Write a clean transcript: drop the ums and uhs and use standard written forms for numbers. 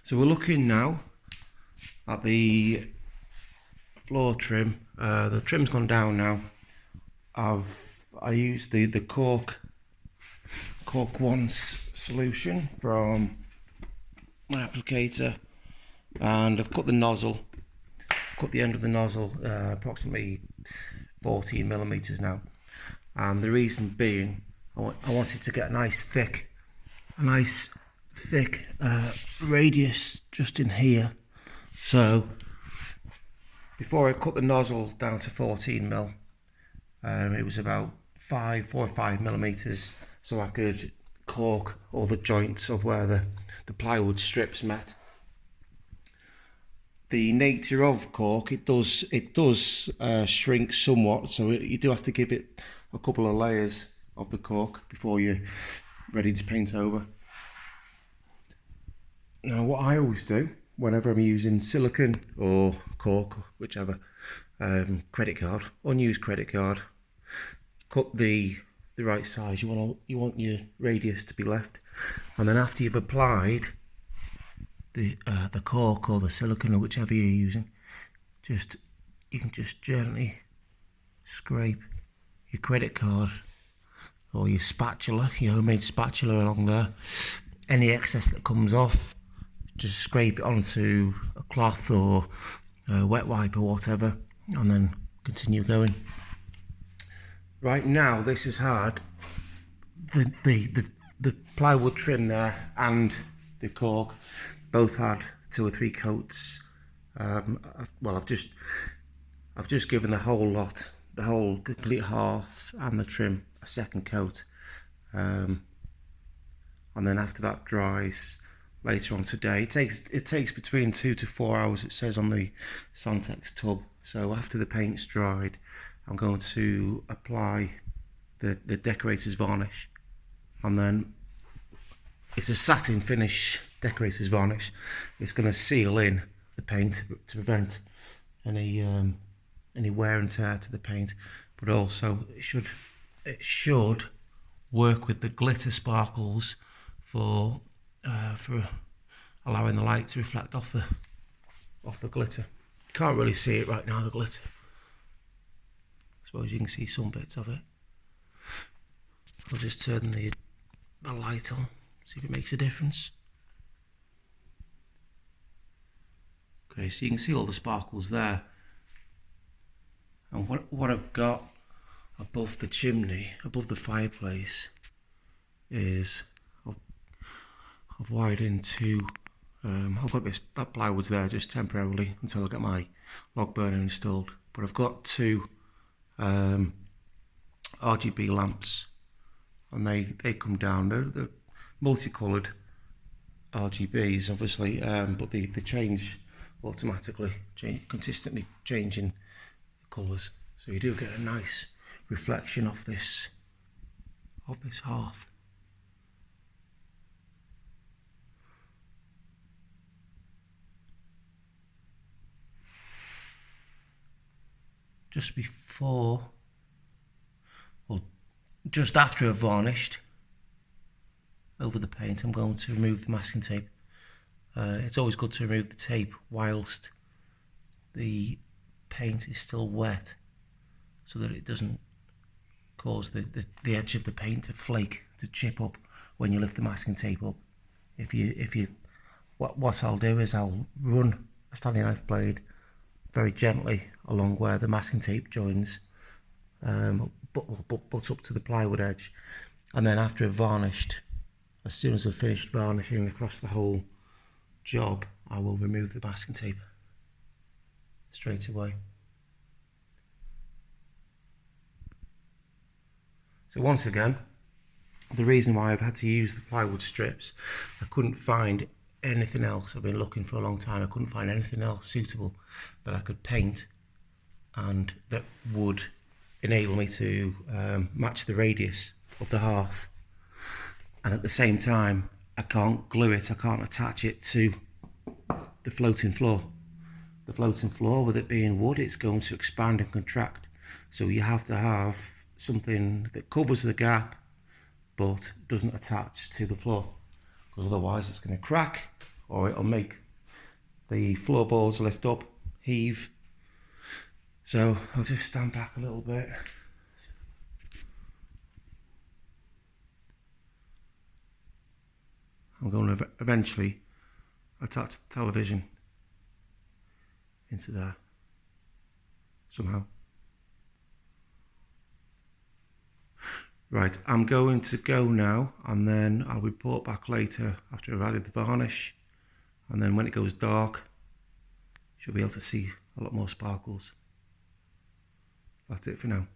So we're looking now at the floor trim. The trim's gone down now. I used the cork once solution from my applicator, and I've cut the nozzle. Cut the end of the nozzle approximately 14 millimeters now, and the reason being I wanted to get a nice thick radius just in here. So before I cut the nozzle down to 14 mil, it was about 4 or 5 millimeters, so I could cork all the joints of where the plywood strips met. The nature of cork, it does shrink somewhat, so you do have to give it a couple of layers of the cork before you're ready to paint over. Now, what I always do whenever I'm using silicone or cork, whichever, credit card, unused credit card, cut the right size. You want your radius to be left, and then after you've applied the cork or the silicone or whichever you're using, you can just gently scrape your credit card or your spatula, your homemade spatula along there. Any excess that comes off, just scrape it onto a cloth or a wet wipe or whatever, and then continue going. Right now, this has had the plywood trim there and the cork both had 2 or 3 coats. Well, I've just given the whole lot, the whole complete hearth and the trim, a second coat, and then after that dries later on today, it takes between 2 to 4 hours, it says on the Santex tub. So after the paint's dried, I'm going to apply the decorator's varnish, and then it's a satin finish decorator's varnish. It's going to seal in the paint to prevent any wear and tear to the paint, but also it should work with the glitter sparkles for allowing the light to reflect off the glitter. You can't really see it right now, the glitter. I suppose you can see some bits of it. I'll just turn the light on, see if it makes a difference. Okay, so you can see all the sparkles there. And what I've got above the chimney, above the fireplace, is I've wired into, I've got that plywood's there just temporarily until I get my log burner installed. But I've got 2 RGB lamps, and they come down. They're multicoloured RGBs, obviously, but they change automatically, consistently changing colours. So you do get a nice reflection of this hearth. Just before, well, just after I've varnished over the paint, I'm going to remove the masking tape. It's always good to remove the tape whilst the paint is still wet, so that it doesn't cause the edge of the paint to flake, to chip up when you lift the masking tape up. What I'll do is I'll run a Stanley knife blade very gently along where the masking tape joins, but up to the plywood edge, and then after I've varnished, as soon as I've finished varnishing across the whole job, I will remove the masking tape straight away. So once again, the reason why I've had to use the plywood strips, I couldn't find anything else. I've been looking for a long time. I couldn't find anything else suitable that I could paint and that would enable me to match the radius of the hearth, and at the same time I can't glue it, I can't attach it to the floating floor. The floating floor, with it being wood, it's going to expand and contract, so you have to have something that covers the gap but doesn't attach to the floor, because otherwise it's going to crack or it'll make the floorboards lift up, heave. So I'll just stand back a little bit. I'm going to eventually attach the television into there somehow. Right, I'm going to go now, and then I'll report back later after I've added the varnish, and then when it goes dark you'll be able to see a lot more sparkles. That's it for now.